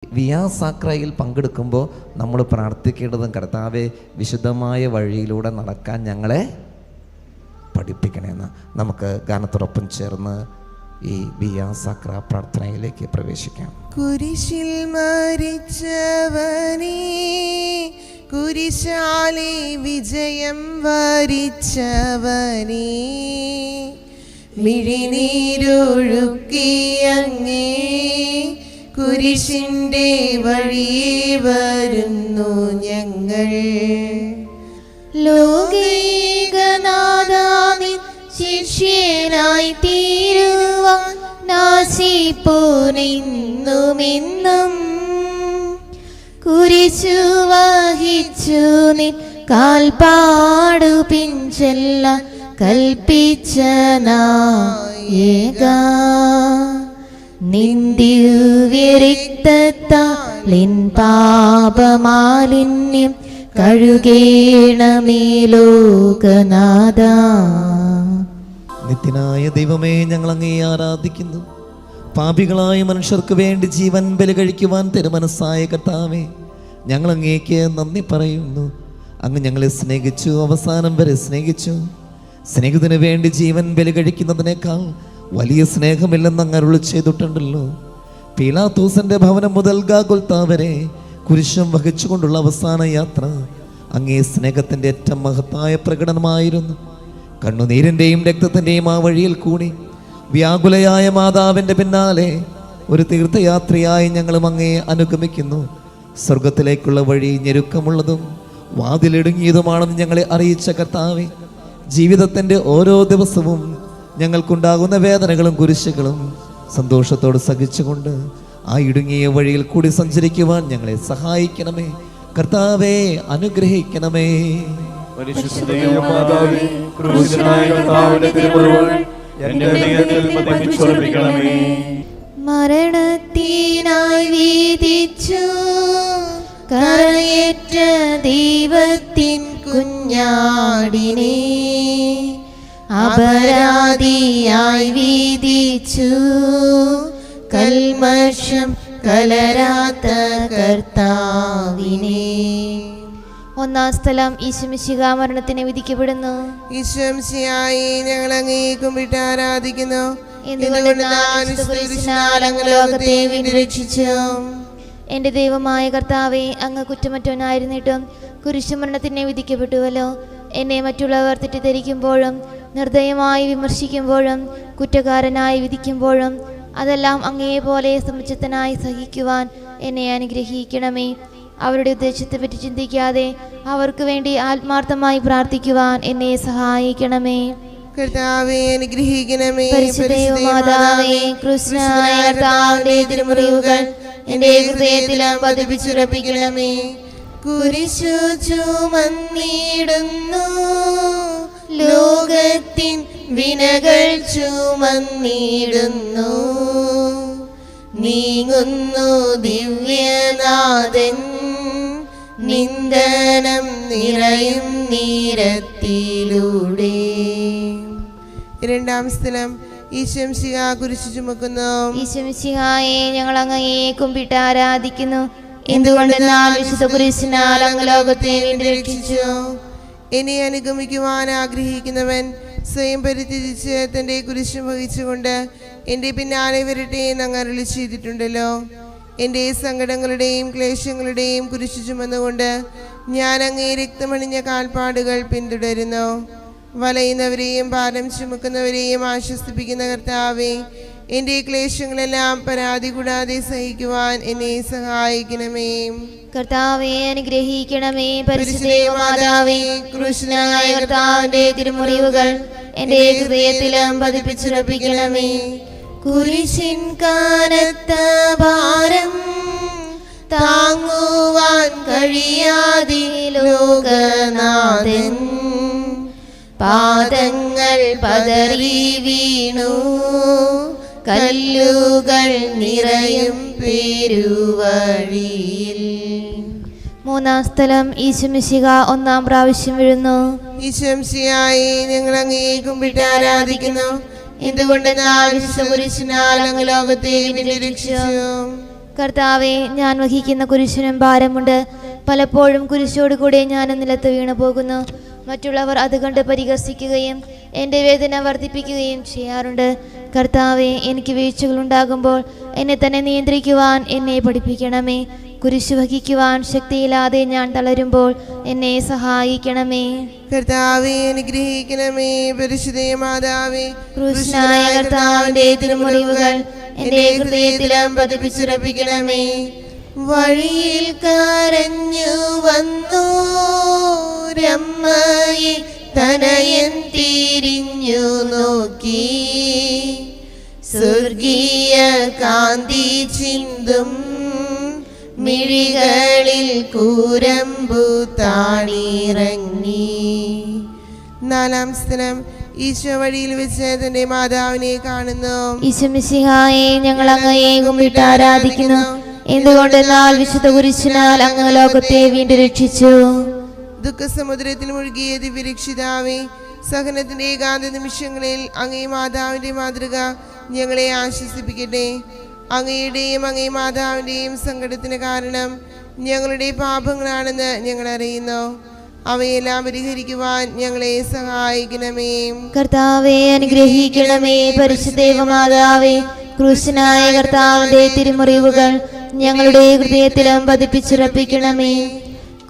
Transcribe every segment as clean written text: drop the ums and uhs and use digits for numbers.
വിയാസാക്രയിൽ പങ്കെടുക്കുമ്പോൾ നമ്മൾ പ്രാർത്ഥിക്കേണ്ടതും കർത്താവേ വിശുദ്ധമായ വഴിയിലൂടെ നടക്കാൻ ഞങ്ങളെ പഠിപ്പിക്കണമെന്ന്. നമുക്ക് ഗാനത്തോടൊപ്പം ചേർന്ന് ഈ വിയാസാക്ര പ്രാർത്ഥനയിലേക്ക് പ്രവേശിക്കാം. കുരിശിൽ മരിച്ചവനേ, കുരിശാലെ വിജയം വരിച്ചവനേ, മിഴിനീരൊഴുക്കിയങ്ങേ കുരിശിൻ്റെ വഴിയേ വരുന്നു ഞങ്ങൾ. ലോകൈകനാഥാവിൻ ശിഷ്യനായി തീരുവാൻ നാശിപ്പോനെന്നുമെന്നും കുരിശു വഹിച്ചു നിൻ കാൽപ്പാടു പിൻചെല്ലാൻ കൽപ്പിച്ച നായക, നിൻ ദിവ്യരക്തത്താലിൻ പാപമാലിന്യം കഴുകേണമേ ലോകനാഥ. നിത്യനായ ദൈവമേ, ഞങ്ങൾ അങ്ങേ ആരാധിക്കുന്നു. പാപികളായ മനുഷ്യർക്ക് വേണ്ടി ജീവൻ ബലി കഴിക്കുവാൻ തിരുമനസ്സായ കർത്താവേ, ഞങ്ങൾ അങ്ങേക്ക് നന്ദി പറയുന്നു. അങ്ങ് ഞങ്ങളെ സ്നേഹിച്ചു, അവസാനം വരെ സ്നേഹിച്ചു. സ്നേഹത്തിന് വേണ്ടി ജീവൻ ബലി കഴിക്കുന്നതിനേക്കാൾ വലിയ സ്നേഹമില്ലെന്ന് അങ്ങ് അരുളി ചെയ്തിട്ടുണ്ടല്ലോ. പീലാത്തോസിന്റെ ഭവനം മുതൽ ഗാഗുൽത്താ വരെ കുരിശും വഹിച്ചുകൊണ്ടുള്ള അവസാന യാത്ര അങ്ങേ സ്നേഹത്തിൻ്റെ ഏറ്റവും മഹത്തായ പ്രകടനമായിരുന്നു. കണ്ണുനീരിൻ്റെയും രക്തത്തിൻ്റെയും ആ വഴിയിൽ കൂടി വ്യാകുലയായ മാതാവിൻ്റെ പിന്നാലെ ഒരു തീർത്ഥയാത്രയായി ഞങ്ങളും അങ്ങേ അനുഗമിക്കുന്നു. സ്വർഗത്തിലേക്കുള്ള വഴി ഞെരുക്കമുള്ളതും വാതിലിടുങ്ങിയതുമാണെന്ന് ഞങ്ങളെ അറിയിച്ച കർത്താവേ, ജീവിതത്തിൻ്റെ ഓരോ ദിവസവും ഞങ്ങൾക്കുണ്ടാകുന്ന വേദനകളും കുരിശുകളും സന്തോഷത്തോട് സഹിച്ചുകൊണ്ട് ആ ഇടുങ്ങിയ വഴിയിൽ കൂടി സഞ്ചരിക്കുവാൻ ഞങ്ങളെ സഹായിക്കണമേ. കർത്താവേ, അനുഗ്രഹിക്കണമേ. മരണത്തിനായി വീതിച്ചു കരയേറ്റ ദൈവത്തിൻ കുഞ്ഞാടിനെ അപരാധിയായി വീതിച്ചു കൽമഷം കലരാത്ത കർത്താവിനെ. ഒന്നാം സ്ഥലം ഈശോമിശിഹാ മരണത്തിന് വിധിക്കപ്പെടുന്നു. ഈശോമിശിഹായെ ഞങ്ങൾ അങ്ങേ കുമ്പിട്ട് ആരാധിക്കുന്നു. ലോകത്തെ വീണ്ടും രക്ഷിച്ചു. എൻ്റെ ദൈവമായ കർത്താവേ, അങ്ങ് കുറ്റമറ്റവനായിരുന്നിട്ടും കുരിശുമരണത്തിനെ വിധിക്കപ്പെട്ടുവല്ലോ. എന്നെ മറ്റുള്ളവർ തെറ്റിദ്ധരിക്കുമ്പോഴും നിർദ്ദയമായി വിമർശിക്കുമ്പോഴും കുറ്റക്കാരനായി വിധിക്കുമ്പോഴും അതെല്ലാം അങ്ങേപോലെ സമുചിതനായി സഹിക്കുവാൻ എന്നെ അനുഗ്രഹിക്കണമേ. അവരുടെ ഉദ്ദേശത്തെപ്പറ്റി ചിന്തിക്കാതെ അവർക്ക് വേണ്ടി ആത്മാർത്ഥമായി പ്രാർത്ഥിക്കുവാൻ എന്നെ സഹായിക്കണമേ. കർത്താവേ, അനുഗ്രഹിക്കണമേ. പരിശുദ്ധമാതാവേ, കൃഷ്ണനായ കർത്താവിന്റെ തിരുമുറിവുകൾ എൻ്റെ ഹൃദയത്തിലും പതിപ്പിച്ചുറപ്പിക്കണമേ. കുരിശു ചുമന്നിടുന്നു, ലോകത്തിൻ വിനകൾ ചുമന്നിടുന്നു, നീങ്ങുന്നു ദിവ്യനാഥൻ നിന്ദനം നിറയും നീരത്തിലൂടെ. രണ്ടാം സ്ഥലം ഈശോമിശിഹാ കുരിശു ചുമക്കുന്നു. ഈശോമിശിഹായെ ഞങ്ങൾ അങ്ങയെ കുമ്പിട്ട് ആരാധിക്കുന്നു. എന്തുകൊണ്ടെന്നാൽ വിശുദ്ധ കുരിശിനാൽ അങ്ങ് ലോകത്തെ വീണ്ടും രക്ഷിച്ചു. എന്നെ അനുഗമിക്കുവാൻ ആഗ്രഹിക്കുന്നവൻ സ്വയം പരിത്യജിച്ച് തൻ്റെ കുരിശ് വഹിച്ചുകൊണ്ട് എൻ്റെ പിന്നാലെ വരട്ടെ എന്ന് അങ്ങ് അരുളി ചെയ്തിട്ടുണ്ടല്ലോ. എൻ്റെ സങ്കടങ്ങളുടെയും ക്ലേശങ്ങളുടെയും കുരിശു ചുമന്നുകൊണ്ട് ഞാൻ അങ്ങേ രക്തമണിഞ്ഞ കാൽപ്പാടുകൾ പിന്തുടരുന്നു. വലയുന്നവരെയും ഭാരം ചുമക്കുന്നവരെയും ആശ്വസിപ്പിക്കുന്ന കർത്താവേ, എൻ്റെ ക്ലേശങ്ങളെല്ലാം പരാതി കൂടാതെ സഹിക്കുവാൻ എന്നെ സഹായിക്കണമേ. കർത്താവേ, അനുഗ്രഹിക്കണമേ. പരിശുദ്ധമാതാവേ, കൃഷ്ണനായ കർത്താവിന്റെ തിരുമുറിവുകൾ എൻ്റെ ഹൃദയത്തിലും പതിപ്പിച്ചുറപ്പിക്കണമേ. കുരിശിൻ കനത്ത ഭാരം താങ്ങുവാൻ കഴിയാതെ ലോകനാഥൻ പാദങ്ങൾ പതറി വീണു, കല്ലുകൾ നിറയും പെരുവഴിയിൽ. മൂന്നാം സ്ഥലം ഈശോമിശിഹാ ഒന്നാം പ്രാവശ്യം വീഴുന്നു. ഈശോമിശിഹായെ ഞങ്ങൾ അങ്ങേ കുമ്പിട്ട് ആരാധിക്കുന്നു. എന്തുകൊണ്ടെന്നാൽ വിശുദ്ധ കുരിശിനാൽ അങ്ങ് ലോകത്തെ രക്ഷിച്ചു. കർത്താവെ, ഞാൻ വഹിക്കുന്ന കുരിശിനും ഭാരമുണ്ട്. പലപ്പോഴും കുരിശോട് കൂടെ ഞാൻ നിലത്ത് വീണു പോകുന്നു. മറ്റുള്ളവർ അത് കണ്ട് പരിഹസിക്കുകയും എൻ്റെ വേദന വർദ്ധിപ്പിക്കുകയും ചെയ്യാറുണ്ട്. കർത്താവെ, എനിക്ക് വീഴ്ചകളുണ്ടാകുമ്പോൾ എന്നെ തന്നെ നിയന്ത്രിക്കുവാൻ എന്നെ പഠിപ്പിക്കണമേ. കുരിശ് വഹിക്കുവാൻ ശക്തിയില്ലാതെ ഞാൻ തളരുമ്പോൾ എന്നെ സഹായിക്കണമേ. കർത്താവെ, അനുഗ്രഹിക്കണമേ. പരിശുദ്ധ മാതാവേ, ക്രൂശനായ കർത്താവിന്റെ തിരുമുറിവുകൾ എൻ്റെ ഹൃദയത്തിലും പതിപ്പിച്ചുറപ്പിക്കണമേ. വഴിയിൽ കരഞ്ഞു വന്നു രമ്മയെ തനയൻ തിരിഞ്ഞു നോക്കി, സ്വർഗീയ കാന്തി ചിന്തും മിഴികളിൽ കൂരമ്പു താണിറങ്ങി. 4-ാം സ്ഥലം, ഈശോ വഴിയിൽ വെച്ച് തന്റെ മാതാവിനെ കാണുന്നു. ഈശോ മിശിഹായെ, ഞങ്ങൾ അങ്ങയെ കുമ്പിട്ട് ആരാധിക്കുന്നു. എന്തുകൊണ്ടെന്നാൽ വിശുദ്ധ കുരിശിനാൽ അങ്ങ് ലോകത്തെ വീണ്ടും രക്ഷിച്ചു. ദുഃഖസമുദ്രത്തിൽ മുഴുകിയ ദിവ്യരക്ഷിതാവേ, സഹനത്തിന്റെ ഏകാന്ത നിമിഷങ്ങളിൽ അങ്ങേ മാതാവിന്റെ മാതൃക ഞങ്ങളെ ആശ്വസിപ്പിക്കട്ടെ. അങ്ങയുടെയും അങ്ങേ മാതാവിന്റെയും സങ്കടത്തിന് കാരണം ഞങ്ങളുടെ പാപങ്ങളാണെന്ന് ഞങ്ങൾ അറിയുന്നു. അവയെല്ലാം പരിഹരിക്കുവാൻ ഞങ്ങളെ സഹായിക്കണമേ. കർത്താവെ, അനുഗ്രഹിക്കണമേ. പരിശുദ്ധ മാതാവേ, ക്രൂശനായ കർത്താവിന്റെ തിരുമുറിവുകൾ ഞങ്ങളുടെ ഹൃദയത്തിലും പതിപ്പിച്ചുറപ്പിക്കണമേ.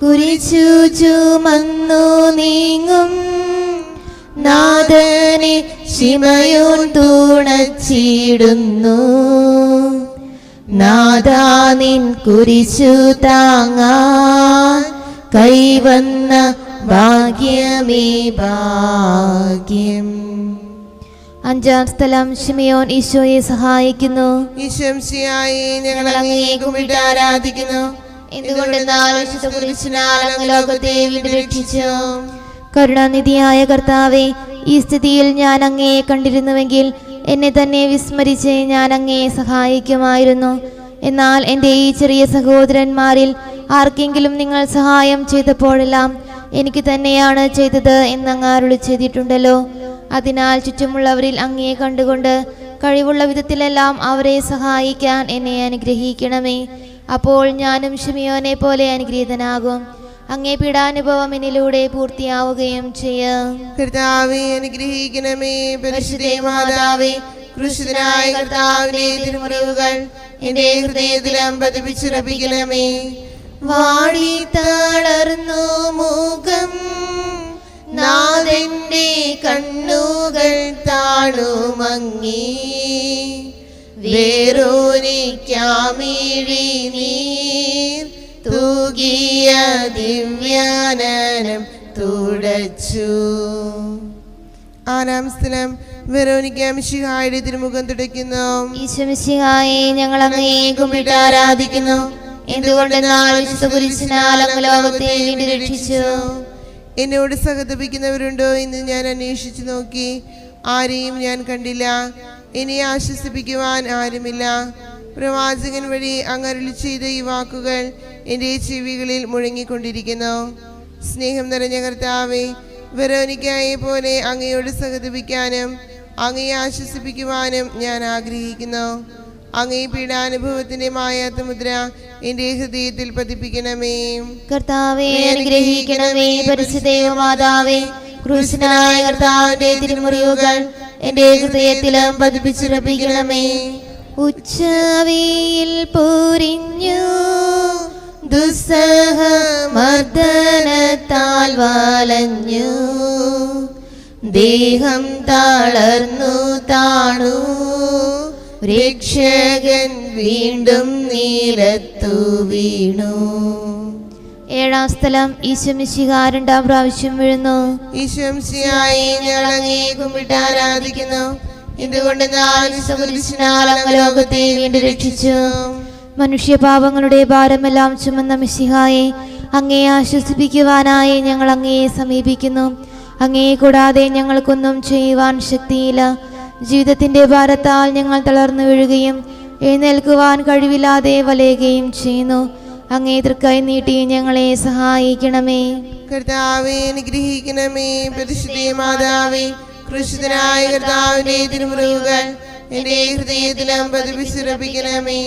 കുരിശു ചുമന്നു നീങ്ങും നാഥനെ ശിമയോൻ തുണച്ചിടുന്നു. നാഥാ, നിൻ കുരിശു താങ്ങാൻ കൈവന്ന ഭാഗ്യമേ ഭാഗ്യം. 5-ാം സ്ഥലം, ശിമയോൻ ഈശോയെ സഹായിക്കുന്നു. ഈശോയെ, ഞങ്ങൾ അങ്ങയെ കുമ്പിട്ട് ആരാധിക്കുന്നു. എന്തുകൊണ്ടെന്നാൽ വിശുദ്ധ കുരിശിനാൽ അങ്ങ് ലോകത്തെ വീണ്ടും രക്ഷിച്ചു. കരുണാനിധിയായ കർത്താവെ, ഈ സ്ഥിതിയിൽ ഞാൻ അങ്ങയെ കണ്ടിരുന്നുവെങ്കിൽ എന്നെ തന്നെ വിസ്മരിച്ച് ഞാൻ അങ്ങയെ സഹായിക്കുമായിരുന്നു. എന്നാൽ എൻ്റെ ഈ ചെറിയ സഹോദരന്മാരിൽ ആർക്കെങ്കിലും നിങ്ങൾ സഹായം ചെയ്തപ്പോഴെല്ലാം എനിക്ക് തന്നെയാണ് ചെയ്തത് എന്നങ്ങ് അരുളി ചെയ്തിട്ടുണ്ടല്ലോ. അതിനാൽ ചുറ്റുമുള്ളവരിൽ അങ്ങയെ കണ്ടുകൊണ്ട് കഴിവുള്ള വിധത്തിലെല്ലാം അവരെ സഹായിക്കാൻ എന്നെ അനുഗ്രഹിക്കണമേ. അപ്പോൾ ഞാനും ശിമയോനെ പോലെ അനുഗ്രഹീതനാകും. അങ്ങേ പീഡാനുഭവം എന്നിലൂടെ പൂർത്തിയാവുകയും ചെയ്യാം. കർത്താവേ, അനുഗ്രഹിക്കണമേ. പരിശുദ്ധ മാതാവേ, ക്രൂശിതനായ കർത്താവിന്റെ തിരുമുറിവുകൾ എന്റെ ഹൃദയത്തിലും പതിപ്പിച്ചുറപ്പിക്കണമേ. വാടി തളർന്നു മുഖം, നാഥന്റെ കണ്ണുകൾ താണുമങ്ങി, വേറോനിക്കാമിഴി നീർ തൂകിയ ദിവ്യാനനം തുടച്ചു. 6-ാം സ്ഥലം, വെറോനിക്ക മിശിഹായുടെ തിരുമുഖം തുടയ്ക്കുന്നു. ഈശോ മിശിഹായെ, ഞങ്ങൾ അങ്ങയെ കുമ്പിട്ട് ആരാധിക്കുന്നു. എന്തുകൊണ്ടെന്നാൽ വിശുദ്ധ കുരിശിനാൽ അങ്ങ് ലോകത്തെ വീണ്ടും രക്ഷിച്ചു. എന്നോട് സഹതപിക്കുന്നവരുണ്ടോ എന്ന് ഞാൻ അന്വേഷിച്ചു നോക്കി, ആരെയും ഞാൻ കണ്ടില്ല. എന്നെ ആശ്വസിപ്പിക്കുവാൻ ആരുമില്ല. പ്രവാചകൻ വഴി അങ്ങ് അരുളി ചെയ്ത ഈ വാക്കുകൾ എൻ്റെ ചെവികളിൽ മുഴങ്ങിക്കൊണ്ടിരിക്കുന്നു. സ്നേഹം നിറഞ്ഞ കർത്താവേ, വെറോനിക്കയെ പോലെ അങ്ങയോട് സഹതപിക്കാനും അങ്ങയെ ആശ്വസിപ്പിക്കുവാനും ഞാൻ ആഗ്രഹിക്കുന്നു. അങ്ങേ പീഡാനുഭവത്തിന്റെ മായാത്ത മുദ്ര എൻ്റെ ഹൃദയത്തിൽ പതിപ്പിക്കണമേ. കർത്താവേ, അനുഗ്രഹിക്കണമേ. പരിശുദ്ധ മാതാവേ, ക്രൂശനായ കർത്താവിന്റെ തിരുമുറിവുകൾ എൻ്റെ ഹൃദയത്തിലും പതിപ്പിച്ചുറപ്പിക്കണമേ. ഉച്ചവെയിൽ പൊരിഞ്ഞു ദുസ്സഹ മർദ്ദനത്താൽ വലഞ്ഞു, ദേഹം തളർന്നു താണു, രക്ഷകൻ വീണ്ടും നിലത്തു വീണു. 7-ാം സ്ഥലം, ഈശോ മിശിഹ 2-ാം പ്രാവശ്യം വീഴുന്നു. ഈശോ മിശിഹായെ, ഞങ്ങൾ അങ്ങയെ കുമ്പിട്ട് ആരാധിക്കുന്നു. എന്തുകൊണ്ടെന്നാൽ കുരിശിനാൽ അങ്ങ് ലോകത്തെ വീണ്ടും രക്ഷിച്ചു. മനുഷ്യപാപങ്ങളുടെ ഭാരമെല്ലാം ചുമന്ന മിശിഹായെ, അങ്ങയെ ആശ്വസിപ്പിക്കുവാനായി ഞങ്ങൾ അങ്ങയെ സമീപിക്കുന്നു. അങ്ങയെ കൂടാതെ ഞങ്ങൾക്കൊന്നും ചെയ്യുവാൻ ശക്തിയില്ല. ജീവിതത്തിന്റെ ഭാരത്താൽ ഞങ്ങൾ തളർന്നു വീഴുകയും എഴുന്നേൽക്കുവാൻ കഴിവില്ലാതെ വലയുകയും ചെയ്യുന്നു. അങ്ങേ തൃക്കൈ നീട്ടി ഞങ്ങളെ സഹായിക്കണമേ. കർത്താവേ, അനുഗ്രഹിക്കണമേ. പരിശുദ്ധ മാതാവേ, ക്രൂശിതനായ കർത്താവിന്റെ തിരുമുറിവുകൾ എൻ്റെ ഹൃദയത്തിലും പതിപ്പിച്ചുറപ്പിക്കണമേ.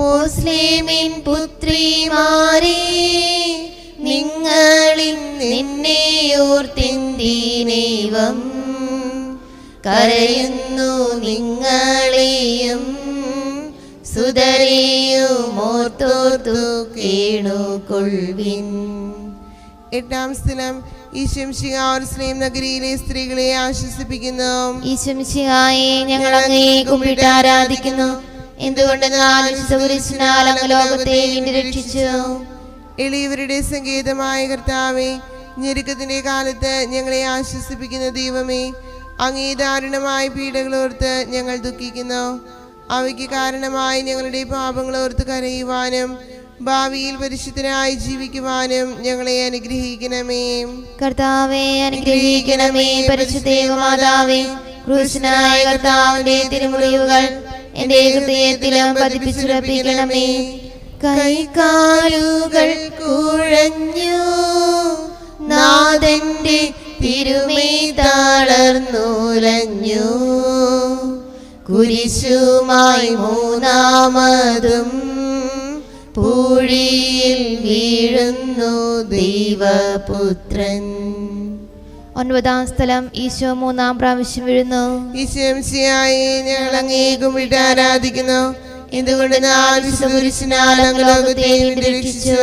ഓസ്ലേമിൻ പുത്രിമാരെ, നിങ്ങളിൽ നിന്നെ ഓർത്തെന്തിനേവം കരയുന്നു നിങ്ങളെയും സുതരെയും ഓർത്തോർത്തു കേണുകൊള്ളുവിൻ. 8-ാം സ്ഥലം ഈശംശിഹാ യെരൂശലേം നഗരിയിലെ സ്ത്രീകളെ ആശ്വസിപ്പിക്കുന്നു. ഈശംശിഹായെ ഞങ്ങൾ അങ്ങയെ കുമ്പിട്ട് ആരാധിക്കുന്നു. എന്തുകൊണ്ടെന്നാൽ വിശുദ്ധകുരിശിനാൽ അങ്ങ് ലോകത്തെ വീണ്ടും രക്ഷിച്ചു. എളിയവരുടെ സങ്കേതമായ കർത്താവേ, ഞെരുക്കത്തിന്റെ കാലത്ത് ഞങ്ങളെ ആശ്വസിപ്പിക്കുന്ന ദൈവമേ, അങ്ങേ ദാരുണമായ പീഡകളോർത്ത് ഞങ്ങൾ ദുഃഖിക്കുന്നു. അവയ്ക്ക് കാരണമായി ഞങ്ങളുടെ പാപങ്ങളോർത്ത് കരയുവാനും ഭാവിയിൽ പരിശുദ്ധനായി ജീവിക്കുവാനും ഞങ്ങളെ അനുഗ്രഹിക്കണമേ. കർത്താവേ അനുഗ്രഹിക്കണമേ. പരിശുദ്ധ മാതാവേ, ക്രൂശനായ കർത്താവിന്റെ തിരുമുറിവുകൾ എന്റെ ഹൃദയത്തിലും പതിപ്പിച്ചുറപ്പിക്കണമേ. കൈകാലുകൾ കുഴഞ്ഞു നാഥന്റെ തിരുമൈ തളർന്നുലഞ്ഞു, കുരിശുമായി മൂന്നാമതും പൂഴിയിൽ വീഴുന്നു ദൈവപുത്രൻ. 9-ാം സ്ഥലം ഈശോ 3-ാം പ്രാവശ്യം വീഴുന്നു. ഈശോമിശിഹായെ ഞങ്ങൾ അങ്ങേ കുമ്പിട്ട് ആരാധിക്കുന്നു. എന്തുകൊണ്ടെന്നാൽ വിശുദ്ധകുരിശിനാൽ അങ്ങ് ലോകത്തെ വീണ്ടും രക്ഷിച്ചു.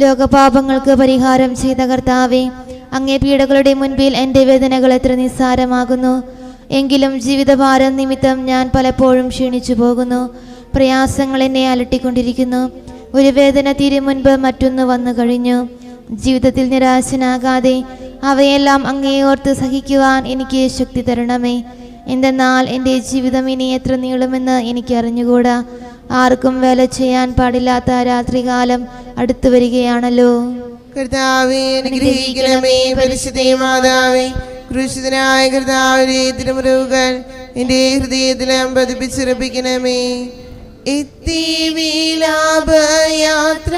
ലോകപാപങ്ങൾക്ക് പരിഹാരം ചെയ്ത കർത്താവേ, അങ്ങേ പീഡകളുടെ മുൻപിൽ എൻ്റെ വേദനകൾ എത്ര നിസ്സാരമാകുന്നു. എങ്കിലും ജീവിതഭാരം നിമിത്തം ഞാൻ പലപ്പോഴും ക്ഷീണിച്ചു പോകുന്നു. പ്രയാസങ്ങൾ എന്നെ അലട്ടിക്കൊണ്ടിരിക്കുന്നു. ഒരു വേദന തീരും മുൻപ് മറ്റൊന്ന് വന്നു കഴിഞ്ഞു. ജീവിതത്തിൽ നിരാശനാകാതെ അവയെല്ലാം അങ്ങേ ഓർത്ത് സഹിക്കുവാൻ എനിക്ക് ശക്തി തരണമേ. എന്തെന്നാൽ എൻ്റെ ജീവിതം ഇനി എത്ര നീളുമെന്ന് എനിക്ക് അറിഞ്ഞുകൂടാ. ആർക്കും വേല ചെയ്യാൻ പാടില്ലാത്ത രാത്രികാലം അടുത്തു വരികയാണല്ലോ. കർത്താവേ അനുഗ്രഹിക്കണമേ. പരിശുദ്ധ മാതാവേ, ക്രൂശിതനായ കർത്താവിന്റെ തിരുമുറിവുകൾ എൻ്റെ ഹൃദയത്തിലും പതിപ്പിച്ചുറപ്പിക്കണമേ. എത്തി വിലാപയാത്ര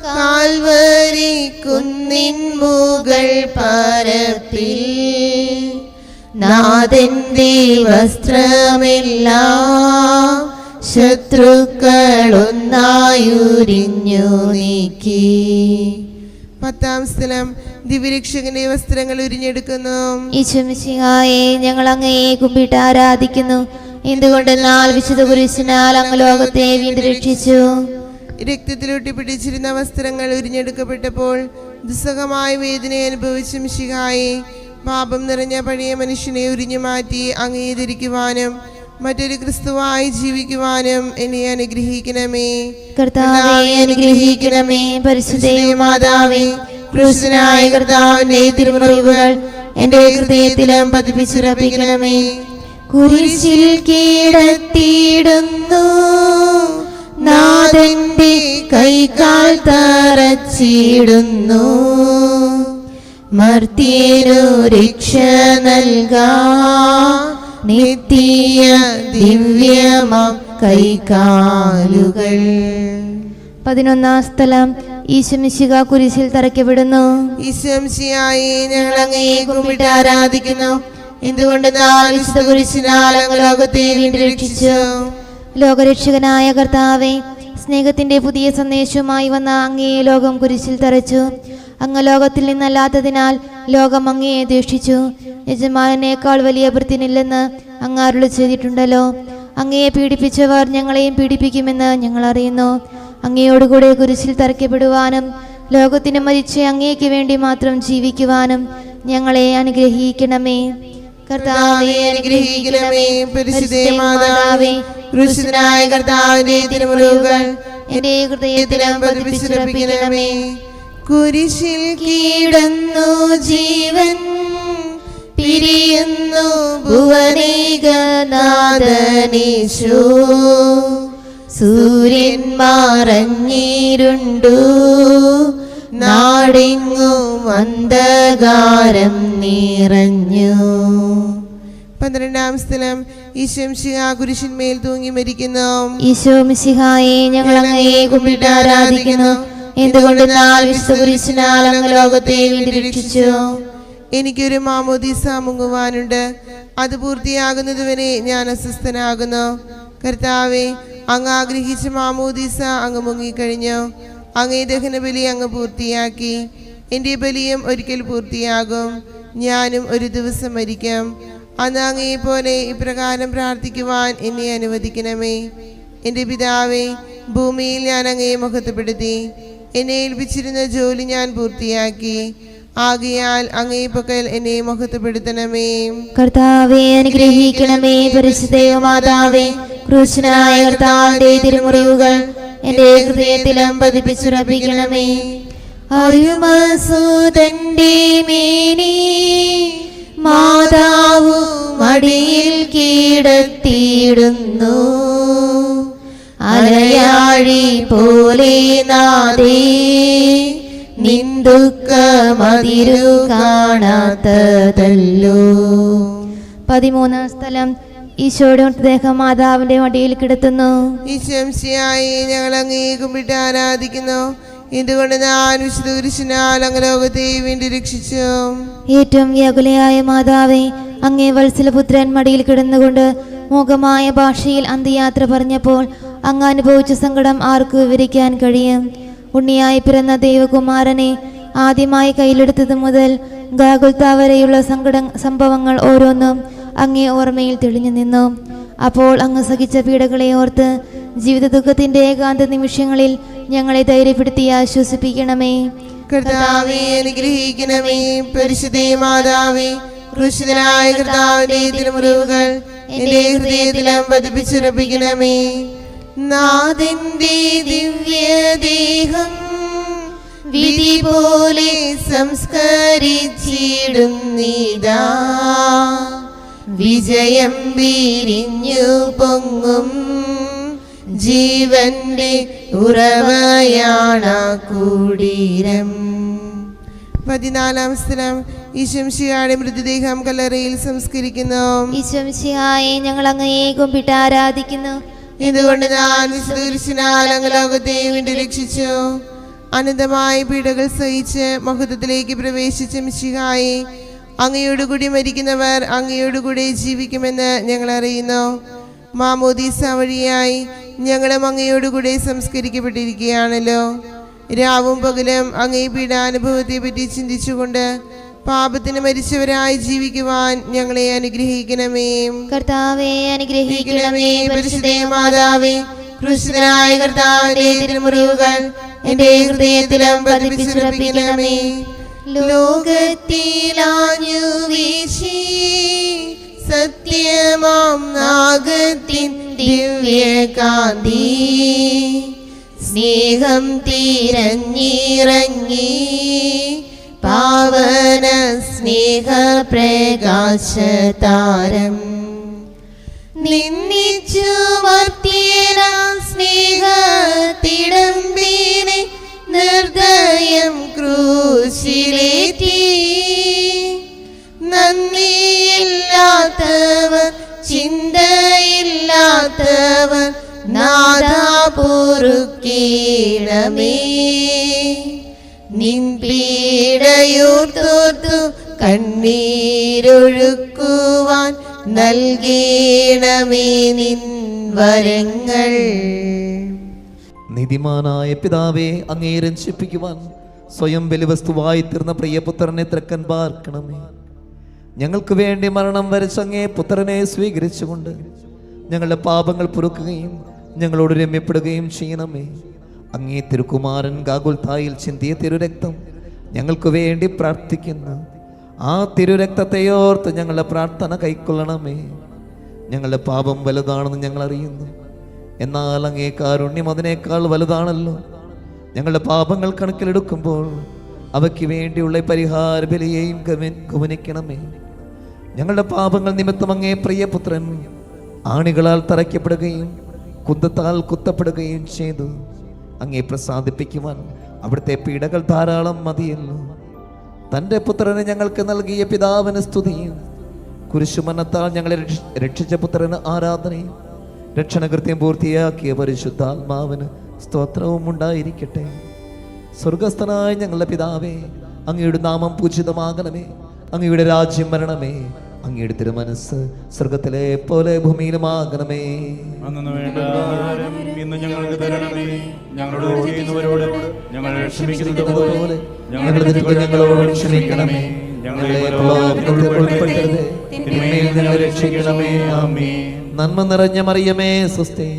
കാൽവരി കുന്നിൻ മുകൾ പരപ്പിൽ, നാഥന്റെ വസ്ത്രമെല്ലാം ശത്രുക്കളൊന്നായുരിഞ്ഞു നീക്കി. 10-ാം സ്ഥലം ദിവ്യരക്ഷകന്റെ വസ്ത്രങ്ങൾ ഉരിഞ്ഞെടുക്കുന്നു. ഈശോമിശിഹായെ ഞങ്ങൾ അങ്ങയെ കുമ്പിട്ട് ആരാധിക്കുന്നു. എന്തുകൊണ്ടെന്നാൽ വിശുദ്ധ കുരിശിനാൽ അങ്ങ് ലോകത്തെ വീണ്ടും രക്ഷിച്ചു. രക്തത്തിലൊട്ടി പിടിച്ചിരുന്ന വസ്ത്രങ്ങൾ ഉരിഞ്ഞെടുക്കപ്പെട്ടപ്പോൾ ദുസ്സഹമായ വേദന അനുഭവിച്ച മിശിഹായെ, പാപം നിറഞ്ഞ പഴയ മനുഷ്യനെ ഉരിഞ്ഞു മാറ്റി അങ്ങയെ ധരിക്കുവാനും മറ്റൊരു ക്രിസ്തുവായി ജീവിക്കുവാനും എന്നെ അനുഗ്രഹിക്കണമേ. കർത്താവേ അനുഗ്രഹിക്കണമേ. പരിശുദ്ധ മാതാവേ, ക്രൂശനായ കർത്താവിന്റെ തിരുമുറിവുകൾ എൻ്റെ ഹൃദയത്തിലും പതിപ്പിച്ചുറപ്പിക്കണമേ. കുരിശിൽ കീഴത്തിയിടുന്നു നാഥന്റെ കൈകാൽ തറച്ചിടുന്നു, മർത്യനു രക്ഷ നൽകാൻ നിത്യ ദിവ്യമാം കൈകാലുകൾ. 11-ാം സ്ഥലം ഈശോമിശിഹ കുരിശിൽ തറയ്ക്കപ്പെടുന്നു. ഈശോമിശിഹായെ ഞങ്ങൾ അങ്ങയെ കുമ്പിട്ട് ആരാധിക്കുന്നു. എന്തുകൊണ്ടെന്നാൽ വിശുദ്ധ കുരിശിനാൽ അങ്ങ് ലോകത്തെ വീണ്ടും രക്ഷിച്ചു. ലോകരക്ഷകനായ കർത്താവേ, സ്നേഹത്തിന്റെ പുതിയ സന്ദേശവുമായി വന്ന അങ്ങയെ ലോകം കുരിശിൽ തറച്ചു. അങ്ങ് ലോകത്തിൽ നിന്നല്ലാത്തതിനാൽ ലോകം അങ്ങയെ ദ്വേഷിച്ചു. യജമാനേക്കാൾ വലിയ ഭൃത്യനില്ലെന്ന് അങ്ങ് അരുളി ചെയ്തിട്ടുണ്ടല്ലോ. അങ്ങയെ പീഡിപ്പിച്ചവർ ഞങ്ങളെയും പീഡിപ്പിക്കുമെന്ന് ഞങ്ങൾ അറിയുന്നു. അങ്ങയോടുകൂടെ കുരിശിൽ തറയ്ക്കപ്പെടുവാനും ലോകത്തിന് മരിച്ച് അങ്ങേക്ക് വേണ്ടി മാത്രം ജീവിക്കുവാനും ഞങ്ങളെ അനുഗ്രഹിക്കണമേ. കർത്താവേ അനുഗ്രഹിക്കണമേ. പരിശുദ്ധ മാതാവേ, ക്രൂശിതനായ കർത്താവിന്റെ തിരുമുറിവുകൾ എൻ്റെ ഹൃദയത്തിലും പതിപ്പിച്ചുറപ്പിക്കണമേ. കുരിശിൽ കീടന്നു ജീവൻ പിരിയുന്നു ഭുവനേകനാഥനീശോ, സൂര്യൻ മറഞ്ഞിരുണ്ടു നാടെങ്ങും അന്ധകാരം നിറഞ്ഞു. 12-ാം സ്ഥലം ഈശോമിശിഹാ കുരിശിന്മേൽ തൂങ്ങി മരിക്കുന്നു. ഈശോമിശിഹായെ ഞങ്ങൾ അങ്ങയെ കുമ്പിട്ട് ആരാധിക്കുന്നു. എന്തുകൊണ്ടെന്നാൽ വിശുദ്ധ കുരിശിനാൽ അങ്ങ് ലോകത്തെ വീണ്ടും രക്ഷിച്ചു. എനിക്കൊരു മാമോദീസ മുങ്ങുവാനുണ്ട്. അത് പൂർത്തിയാകുന്നതുവരെ ഞാൻ അസ്വസ്ഥനാകുന്നു. കർത്താവേ, അങ്ങ് ആഗ്രഹിച്ച മാമോദീസ അങ്ങ് മുങ്ങിക്കഴിഞ്ഞു. അങ്ങേ ദഹനബലി അങ്ങ് പൂർത്തിയാക്കി. എൻ്റെ ബലിയും ഒരിക്കൽ പൂർത്തിയാകും. ഞാനും ഒരു ദിവസം മരിക്കും. അന്ന് അങ്ങയെ പോലെ ഇപ്രകാരം പ്രാർത്ഥിക്കുവാൻ എന്നെ അനുവദിക്കണമേ. എൻ്റെ പിതാവേ, ഭൂമിയിൽ ഞാൻ അങ്ങയെ മഹത്വപ്പെടുത്തി. എന്നെ ഏൽപ്പിച്ചിരുന്ന ജോലി ഞാൻ പൂർത്തിയാക്കി. ആകയാൽ അങ്ങേ പക്കൽ എന്നെ മഹത്വപ്പെടുത്തണമേ. കർത്താവേ, അനുഗ്രഹിക്കണമേ. പരിശുദ്ധ മാതാവേ, ക്രൂശനായ കർത്താവിന്റെ തിരുമുറിവുകൾ എന്റെ ഹൃദയത്തിലും പതിപ്പിച്ചുറപ്പിക്കണമേ. അരുമസുതന്റെ മേനി മാതാവു മടിയിൽ കീടത്തിയിടുന്നു. അലയാഴി പോലെ നാദേ നിന്ദുക്കമതിരു കാണാത്തതല്ലോ. 13 സ്ഥലം. ഈശോയുടെ മൃതദേഹം മാതാവിന്റെ മടിയിൽ കിടത്തുന്നു. ഈശംസിയായി ഞങ്ങൾ അങ്ങേ കുമ്പിട്ട് ആരാധിക്കുന്നു. എന്തുകൊണ്ട് ഞാൻ വിശുദ്ധ കുരിശിനാൽ അങ്ങ് ലോകത്തെ വീണ്ടും രക്ഷിച്ചു. ഏറ്റവും വ്യാകുലയായ മാതാവേ, അങ്ങേ വത്സലപുത്രൻ മടിയിൽ കിടന്നുകൊണ്ട് മൂകമായ ഭാഷയിൽ അന്ത്യയാത്ര പറഞ്ഞപ്പോൾ അങ്ങ് അനുഭവിച്ച സങ്കടം ആർക്ക് വിവരിക്കാൻ കഴിയും? ഉണ്ണിയായി പിറന്ന ദൈവകുമാരനെ ആദ്യമായി കയ്യിലെടുത്തത് മുതൽ ഗാഗുൽത്ത വരെയുള്ള സംഭവങ്ങൾ ഓരോന്നും അങ്ങേ ഓർമ്മയിൽ തെളിഞ്ഞു നിന്നു. അപ്പോൾ അങ്ങ് സഹിച്ച പീഡകളെ ഓർത്ത് ജീവിത ദുഃഖത്തിന്റെ ഏകാന്ത നിമിഷങ്ങളിൽ ഞങ്ങളെ ധൈര്യപ്പെടുത്തി ആശ്വസിപ്പിക്കണമേ. കർത്താവേ, അനുഗ്രഹിക്കണമേ. പരിശുദ്ധ മാതാവേ, ക്രൂശിതനായ കർത്താവിന്റെ തിരുമുറിവുകൾ എന്റെ ഹൃദയത്തിലും പതിപ്പിച്ചുറപ്പിക്കണമേ. നാഥന്റെ ദിവ്യദേഹം വിധി പോലെ സംസ്കരിച്ചിടുന്നിതാ. വിജയം വിരിഞ്ഞു പൊങ്ങും ജീവന്റെ ഉറവയാണ കുടീരം. 14 സ്ഥലം. ഈശംശിഹായുടെ മൃതദേഹം കല്ലറയിൽ സംസ്കരിക്കുന്നു. ഈശംശിഹായെ ഞങ്ങൾ അങ്ങയെ കുമ്പിട്ട് ആരാധിക്കുന്നു. ഇതുകൊണ്ട് ഞാൻ വിശുദ്ധ കുരിശിനാൽ അങ്ങ് ലോകത്തെ വീണ്ടും രക്ഷിച്ചു. അനന്തമായ പീഡകൾ സഹിച്ച് മഹത്വത്തിലേക്ക് പ്രവേശിച്ച മിശിഹായെ, അങ്ങയോടുകൂടി മരിക്കുന്നവർ അങ്ങയോടുകൂടി ജീവിക്കുമെന്ന് ഞങ്ങൾ അറിയുന്നു. മാമോദീസ വഴിയായി ഞങ്ങളും അങ്ങയോടുകൂടി സംസ്കരിക്കപ്പെട്ടിരിക്കുകയാണല്ലോ. രാവും പകലും അങ്ങേ പീഡാനുഭവത്തെ പറ്റി ചിന്തിച്ചുകൊണ്ട് പാപത്തിന് മരിച്ചവരായി ജീവിക്കുവാൻ ഞങ്ങളെ അനുഗ്രഹിക്കണമേ. കർത്താവേ, അനുഗ്രഹിക്കണമേ. പരിശുദ്ധ മാതാവേ, ക്രൂശിതനായ കർത്താവിന്റെ തിരുമുറിവുകൾ എന്റെ ഹൃദയത്തിലും പതിപ്പിച്ചുറപ്പിക്കണമേ. ലോകത്തിലാഞ്ഞു വീശി സത്യമാം നാഗത്തിൻ ദിവ്യകാന്തി സ്നേഹം തിരഞ്ഞിറങ്ങി പാവന സ്നേഹ പ്രകാശതാരം നിന്നിച്ചു മർത്യന സ്നേഹത്തിടമ്പിനെ നിർദ്ദയം ക്രൂശിലേറ്റി. നന്ദിയില്ലാത്തവർ ചിന്തയില്ലാത്തവർ നാഥാ പൊറുക്കേണമേ. നിൻ പീഡയോർത്തോർത്തു കണ്ണീരൊഴുക്കുവാൻ നൽകേണമേ നിൻ വരങ്ങൾ. നീതിമാനായ പിതാവേ, അങ്ങേ രക്ഷിപ്പിക്കുവാൻ സ്വയം ബലിവസ്തുവായി തീർന്ന പ്രിയപുത്രനെ തൃക്കൻ പാർക്കണമേ. ഞങ്ങൾക്ക് വേണ്ടി മരണം വരച്ച അങ്ങേ പുത്രനെ സ്വീകരിച്ചുകൊണ്ട് ഞങ്ങളുടെ പാപങ്ങൾ പൊറുക്കുകയും ഞങ്ങളോട് രമ്യപ്പെടുകയും ചെയ്യണമേ. അങ്ങേ തിരുക്കുമാരൻ ഗാഗുൽത്തായിൽ ചിന്തിയ തിരുരക്തം ഞങ്ങൾക്ക് വേണ്ടി പ്രാർത്ഥിക്കുന്നു. ആ തിരുരക്തത്തെയോർത്ത് ഞങ്ങളുടെ പ്രാർത്ഥന കൈക്കൊള്ളണമേ. ഞങ്ങളുടെ പാപം വലുതാണെന്ന് ഞങ്ങൾ അറിയുന്നു. എന്നാൽ അങ്ങേ കാരുണ്യം അതിനേക്കാൾ വലുതാണല്ലോ. ഞങ്ങളുടെ പാപങ്ങൾ കണക്കിലെടുക്കുമ്പോൾ അവയ്ക്ക് വേണ്ടിയുള്ള പരിഹാര ബലിയെയും ഗമനിക്കണമേ. ഞങ്ങളുടെ പാപങ്ങൾ നിമിത്തം അങ്ങേ പ്രിയപുത്രൻ ആണികളാൽ തറയ്ക്കപ്പെടുകയും കുന്തത്താൽ കുത്തപ്പെടുകയും ചെയ്തു. അങ്ങേ പ്രസാദിപ്പിക്കുവാൻ അവിടുത്തെ പീഡകൾ ധാരാളം മതിയല്ലോ. തൻ്റെ പുത്രനെ ഞങ്ങൾക്ക് നൽകിയ പിതാവിന് സ്തുതിയും കുരിശുമരണത്താൽ ഞങ്ങളെ രക്ഷിച്ച പുത്രന് ആരാധനയും രക്ഷണകൃത്യം പൂർത്തിയാക്കിയ പരിശുദ്ധാത്മാവിന് സ്തോത്രവും ഉണ്ടായിരിക്കട്ടെ. സ്വർഗസ്ഥനായ ഞങ്ങളുടെ പിതാവേ, അങ്ങയുടെ നാമം പൂജിതമാകണമേ. അങ്ങയുടെ രാജ്യം വരണമേ. അങ്ങയുടെ തിരുമനസ് സ്വർഗത്തിലെ പോലെ ഭൂമിയിലുമാകണമേ. അന്നു വേണ്ട ആഹാരം ഇന്ന് ഞങ്ങൾക്ക് തരണമേ. ഞങ്ങളോട് ചെയ്യുന്നവരോട് ഞങ്ങൾ ക്ഷമിക്കുന്നത് പോലെ ഞങ്ങളുടെ തെറ്റുകൾ ഞങ്ങളോട് ക്ഷമിക്കണമേ. ഞങ്ങളെ പ്രലോഭനത്തിൽ ഉൾപ്പെടുത്തരുതേ, തിന്മയിൽ നിന്ന് ഞങ്ങളെ രക്ഷിക്കണമേ. ആമേൻ. നന്മ നിറഞ്ഞ മറിയമേ സ്വസ്തി,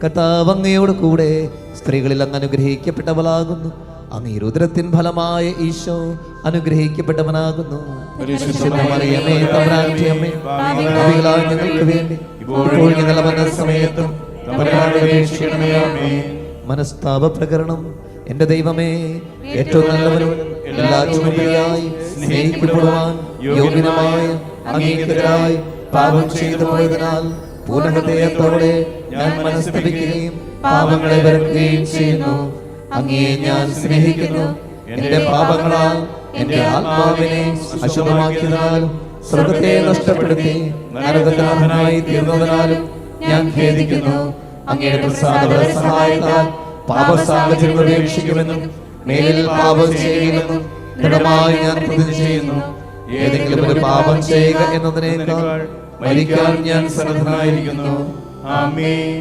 കർത്താവ് അങ്ങയോട് കൂടെ സ്ത്രീകളിൽ അങ്ങ് അനുഗ്രഹിക്കപ്പെട്ടവളാകുന്നു. അങ്ങേ ഉദരത്തിൻ ഫലമായ ഈശോ അനുഗ്രഹിക്കപ്പെട്ടവനാകുന്നു. പരിശുദ്ധ മറിയമേ തമ്പുരാന്റെ അമ്മേ, പാപികളായ ഞങ്ങൾക്ക് വേണ്ടി ഇപ്പോൾ ഞങ്ങളുടെ മരണസമയത്തും തമ്പുരാനോട് അപേക്ഷിക്കണമേ. ആമേൻ. മനസ്താപ പ്രകരണം. എൻ്റെ ദൈവമേ, ഏറ്റവും നല്ലവനും എല്ലാറ്റുമുപരിയായി സ്നേഹിക്കപ്പെടുവാൻ യോഗ്യനുമായ അങ്ങേക്കെതിരായി പാപം ചെയ്തു പോയതിനാൽ പൂർണ്ണഹൃദയത്തോടെ ഞാൻ മനസ്തപിക്കുകയും പാപങ്ങളെ വെറുക്കുകയും ചെയ്യുന്നു. അങ്ങയെ ഞാൻ സ്നേഹിക്കുന്നു. എന്റെ പാപങ്ങളാൽ എന്റെ ആത്മാവിനെ അശുദ്ധമാക്കിയതിനാലും സ്വർഗത്തെ നഷ്ടപ്പെടുത്തി നരകത്തിനായി തീർന്നതിനാലും ഞാൻ ഖേദിക്കുന്നു. അങ്ങയുടെ പ്രസാദ സഹായത്താൽ പാപസാഹചര്യം ഉപേക്ഷിക്കുമെന്നും മേലിൽ പാപം ചെയ്യുമെന്നും ദൃഢമായി ഞാൻ പ്രതിജ്ഞ ചെയ്യുന്നു. ഏതെങ്കിലും ഒരു പാപം ചെയ്യുക എന്നതിനേക്കാൾ മരിക്കാൻ ഞാൻ സന്നദ്ധനായിരിക്കുന്നു. ആമേൻ.